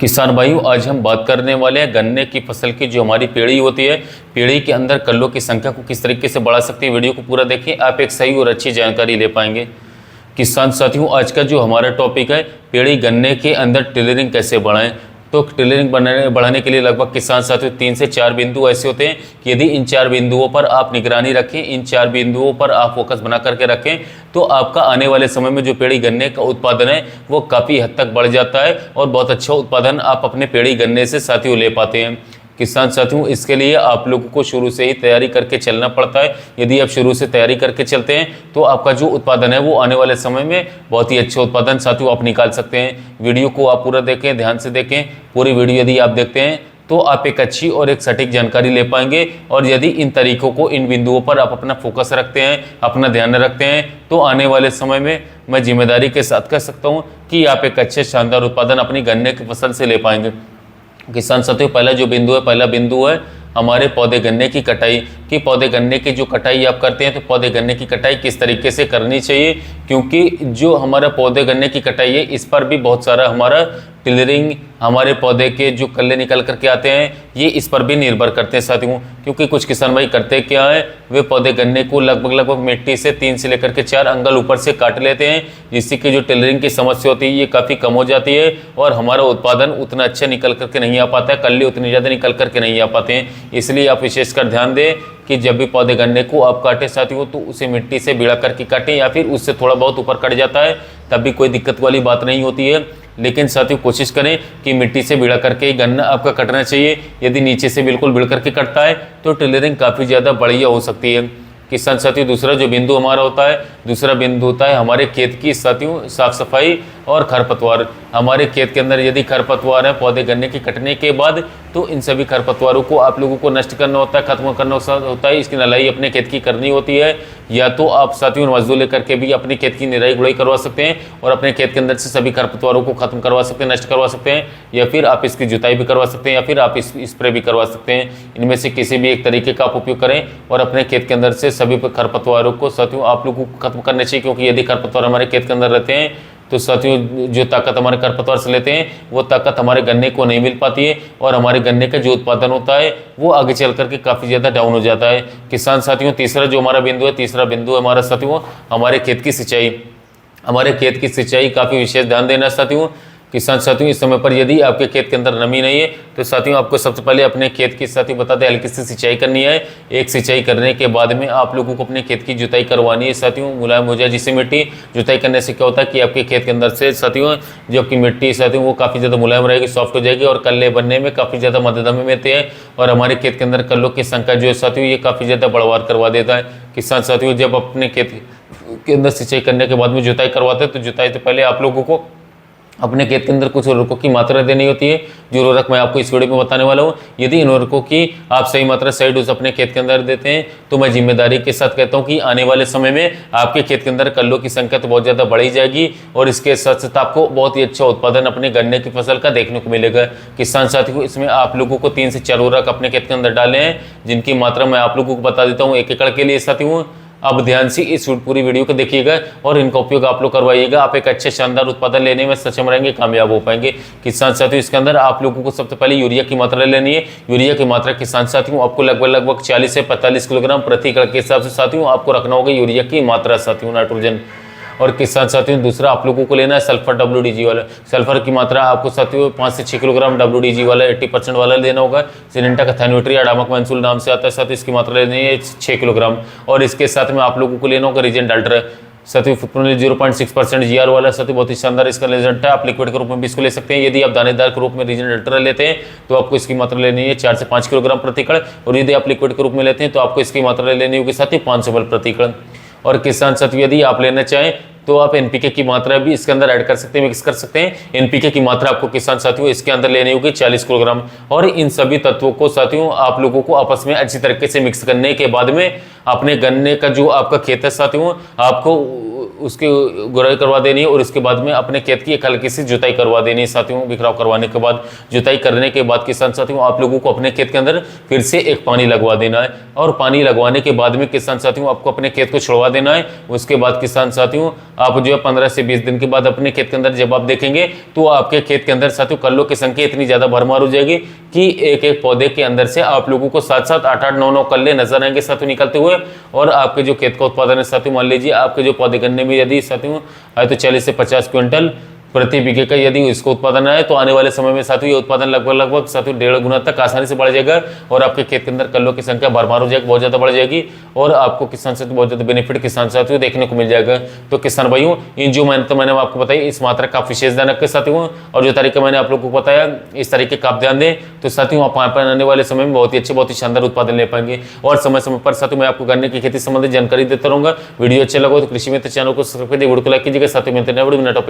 किसान भाइयों, आज हम बात करने वाले हैं गन्ने की फसल की जो हमारी पेड़ी होती है, पेड़ी के अंदर कल्लों की संख्या को किस तरीके से बढ़ा सकते हैं। वीडियो को पूरा देखें, आप एक सही और अच्छी जानकारी ले पाएंगे। किसान साथियों, आज का जो हमारा टॉपिक है, पेड़ी गन्ने के अंदर टिलरिंग कैसे बढ़ाएं। तो टिलरिंग बढ़ाने के लिए लगभग किसान साथियों 3 से 4 बिंदु ऐसे होते हैं कि यदि इन 4 बिंदुओं पर आप निगरानी रखें, इन 4 बिंदुओं पर आप फोकस बना करके रखें, तो आपका आने वाले समय में जो पेड़ी गन्ने का उत्पादन है वो काफ़ी हद तक बढ़ जाता है और बहुत अच्छा उत्पादन आप अपने पेड़ी गन्ने से साथियों ले पाते हैं। किसान साथियों, इसके लिए आप लोगों को शुरू से ही तैयारी करके चलना पड़ता है। यदि आप शुरू से तैयारी करके चलते हैं तो आपका जो उत्पादन है वो आने वाले समय में बहुत ही अच्छा उत्पादन साथियों आप निकाल सकते हैं। वीडियो को आप पूरा देखें, ध्यान से देखें। पूरी वीडियो यदि आप देखते हैं तो आप एक अच्छी और एक सटीक जानकारी ले पाएंगे। और यदि इन तरीकों को, इन बिंदुओं पर आप अपना फोकस रखते हैं, अपना ध्यान रखते हैं, तो आने वाले समय में मैं जिम्मेदारी के साथ कह सकता हूँ कि आप एक अच्छे शानदार उत्पादन अपनी गन्ने की फसल से ले पाएंगे। किसान साथियों, पहला बिंदु है हमारे पौधे गन्ने की कटाई। कि पौधे गन्ने की जो कटाई आप करते हैं तो पौधे गन्ने की कटाई किस तरीके से करनी चाहिए, क्योंकि जो हमारा पौधे गन्ने की कटाई है इस पर भी बहुत सारा हमारा टिलरिंग, हमारे पौधे के जो कल्ले निकल करके आते हैं ये इस पर भी निर्भर करते हैं साथियों। क्योंकि कुछ किसान भाई करते क्या है, वे पौधे गन्ने को लगभग मिट्टी से 3 से लेकर के 4 अंगल ऊपर से काट लेते हैं, जिससे कि जो टिलरिंग की समस्या होती है ये काफ़ी कम हो जाती है और हमारा उत्पादन उतना अच्छा निकल करके नहीं आ पाता है, कल्ले उतने ज़्यादा निकल करके नहीं आ पाते हैं। इसलिए आप विशेषकर ध्यान दें कि जब भी पौधे गन्ने को आप काटें साथियों तो उसे मिट्टी से भिड़ा करके काटें, या फिर उससे थोड़ा बहुत ऊपर कट जाता है तब भी कोई दिक्कत वाली बात नहीं होती है। लेकिन साथियों कोशिश करें कि मिट्टी से भिड़ा करके ही गन्ना आपका कटना चाहिए। यदि नीचे से बिल्कुल भिड़ करके कटता है तो टिलरिंग काफ़ी ज़्यादा बढ़िया हो सकती है। किसान साथियों, दूसरा जो बिंदु हमारा होता है, दूसरा बिंदु होता है हमारे खेत की साथियों साफ सफाई और खरपतवार। हमारे खेत के अंदर यदि खरपतवार है पौधे गन्ने के कटने के बाद, तो इन सभी खरपतवारों को आप लोगों को नष्ट करना होता है, खत्म करना होता है। इसकी नलाई अपने खेत की करनी होती है, या तो आप साथियों मजदूर लेकर के भी अपने खेत की निराई गुड़ाई करवा सकते हैं और अपने खेत के अंदर से सभी खरपतवारों को खत्म करवा सकते हैं, नष्ट करवा सकते हैं, या फिर आप इसकी जुताई भी करवा सकते हैं, या फिर आप स्प्रे भी करवा सकते हैं। इनमें से किसी भी एक तरीके का आप उपयोग करें और अपने खेत के अंदर से सभी खरपतवारों को साथियों आप लोगों को खत्म करने चाहिए। क्योंकि यदि खरपतवार हमारे खेत के अंदर रहते हैं तो साथियों जो ताकत हमारे खरपतवार से लेते हैं वो ताकत हमारे गन्ने को नहीं मिल पाती है और हमारे गन्ने का जो उत्पादन होता है वो आगे चल करके काफ़ी ज़्यादा डाउन हो जाता है। किसान साथियों, तीसरा जो हमारा बिंदु है, तीसरा बिंदु है हमारा साथियों हमारे खेत की सिंचाई। हमारे खेत की सिंचाई काफ़ी विशेष ध्यान देना साथियों। किसान साथियों, इस समय पर यदि आपके खेत के अंदर नमी नहीं है तो साथियों आपको सबसे पहले अपने खेत की साथियों बता दें हल्की सी सिंचाई करनी है। एक सिंचाई करने के बाद में आप लोगों को अपने खेत की जुताई करवानी है साथियों, मुलायम हो जाए जिससे मिट्टी। जुताई करने से क्या होता है कि आपके खेत के अंदर से साथियों जो आपकी मिट्टी साथियों वो काफ़ी ज़्यादा मुलायम रहेगी, सॉफ्ट हो जाएगी और कल्ले बनने में काफ़ी ज़्यादा मदद हमें मिलती है। और हमारे खेत के अंदर कल्लों की संख्या जो है साथियों ये काफ़ी ज़्यादा बढ़वार करवा देता है। किसान साथियों, जब अपने खेत के अंदर सिंचाई करने के बाद में जुताई करवाते हैं तो जुताई से पहले आप लोगों को अपने खेत के अंदर कुछ उर्वरकों की मात्रा देनी होती है, जो उर्वरक मैं आपको इस वीडियो में बताने वाला हूँ। यदि इन उर्वरकों की आप सही मात्रा सही डोज अपने खेत के अंदर देते हैं तो मैं जिम्मेदारी के साथ कहता हूँ कि आने वाले समय में आपके खेत के अंदर कल्लों की संख्या तो बहुत ज़्यादा बढ़ी जाएगी और इसके साथ साथ आपको बहुत ही अच्छा उत्पादन अपने गन्ने की फसल का देखने को मिलेगा। किसान साथियों, इसमें आप लोगों को 3 से 4 उर्वरक अपने खेत के अंदर डाले हैं, जिनकी मात्रा मैं आप लोगों को बता देता हूँ 1 एकड़ के लिए साथियों। अब ध्यान से इस पूरी वीडियो को देखिएगा और इनका उपयोग आप लोग करवाइएगा। आप एक अच्छे शानदार उत्पादन लेने में सक्षम रहेंगे, कामयाब हो पाएंगे। किसान साथियों, इसके अंदर आप लोगों को सबसे पहले यूरिया की मात्रा लेनी है। यूरिया की मात्रा किसान साथियों आपको लगभग 40 से 45 किलोग्राम प्रति एकड़ के हिसाब से साथियों आपको रखना होगा यूरिया की मात्रा साथियों, नाइट्रोजन। और किसान साथियों, दूसरा आप लोगों को लेना है सल्फर WDG वाला। सल्फर की मात्रा आपको साथियों 5 से 6 किलोग्राम WDG वाला 80% वाला लेना होगा। सिनेंटा का थाइनोट्री अडामक मैंसूल नाम से आता है साथियों, इसकी मात्रा लेनी है 6 किलोग्राम। और इसके साथ में आप लोगों को लेना होगा रीजेंट अल्ट्रा साथियों 0.6% GR वाला साथियों, बहुत ही शानदार इसका रिजल्ट है। आप लिक्विड के रूप में भी इसको ले सकते हैं। यदि आप दानेदार के रूप में रीजेंट अल्ट्रा लेते हैं तो आपको इसकी मात्रा लेनी है 4 से 5 किलोग्राम प्रति एकड़, और यदि आप लिक्विड के रूप में लेते हैं तो आपको इसकी मात्रा लेनी होगी साथियों 500 ml प्रति एकड़। और किसान साथियों, यदि आप लेना चाहें तो आप NPK की मात्रा भी इसके अंदर ऐड कर सकते हैं, मिक्स कर सकते हैं। NPK की मात्रा आपको किसान साथियों इसके अंदर लेनी होगी 40 किलोग्राम। और इन सभी तत्वों को साथियों आप लोगों को आपस में अच्छी तरीके से मिक्स करने के बाद में अपने गन्ने का जो आपका खेत है साथियों आपको उसकी गुड़ाई करवा देनी है और इसके बाद में अपने खेत की एक हल्की सी जुताई करवा देनी है साथियों। बिखराव करवाने के बाद, जुताई करने के बाद किसान साथियों आप लोगों को अपने खेत के अंदर फिर से एक पानी लगवा देना है और पानी लगवाने के बाद में किसान साथियों आपको अपने खेत को छुड़वा देना है। उसके बाद किसान साथियों आप जो है 15 से 20 दिन के बाद अपने खेत के अंदर जब आप देखेंगे तो आपके खेत के अंदर साथियों कल्लों की संख्या इतनी ज्यादा भरमार हो जाएगी कि एक एक पौधे के अंदर से आप लोगों को 7-7, 8-8, 9-9 कल्ले नजर आएंगे साथियों निकलते हुए। और आपके जो खेत का उत्पादन है साथियों, मान लीजिए आपके जो पौधे गन्ने में यदि साथियों आए तो 40 से 50 क्विंटल प्रति बीघे का यदि इसको उत्पादन आए तो आने वाले समय में साथियों ये उत्पादन लगभग साथियों 1.5 गुना तक आसानी से बढ़ जाएगा और आपके खेत के अंदर कल्लों की संख्या भरमार हो जाएगी, बहुत ज्यादा बढ़ जाएगी और आपको किसान साथियों बहुत ज्यादा बेनिफिट किसान साथियों देखने को मिल जाएगा। तो किसान भाइयों इन जो मैंने आपको बताई इस मात्रा का आप विशेष ध्यान रखें साथियों, और जो तरीका मैंने आप लोगों को बताया इस तरीके का आप ध्यान दें तो साथियों आप आने वाले समय में बहुत ही अच्छे, बहुत ही शानदार उत्पादन ले पाएंगे। और समय समय पर साथियों मैं आपको गन्ने की खेती संबंधित जानकारी देता रहूंगा। वीडियो अच्छा लगा तो कृषि मित्र चैनल को सब्सक्राइब कर वीडियो को लाइक कीजिएगा। साथियों मिलते हैं नए वीडियो में नए टॉपिक।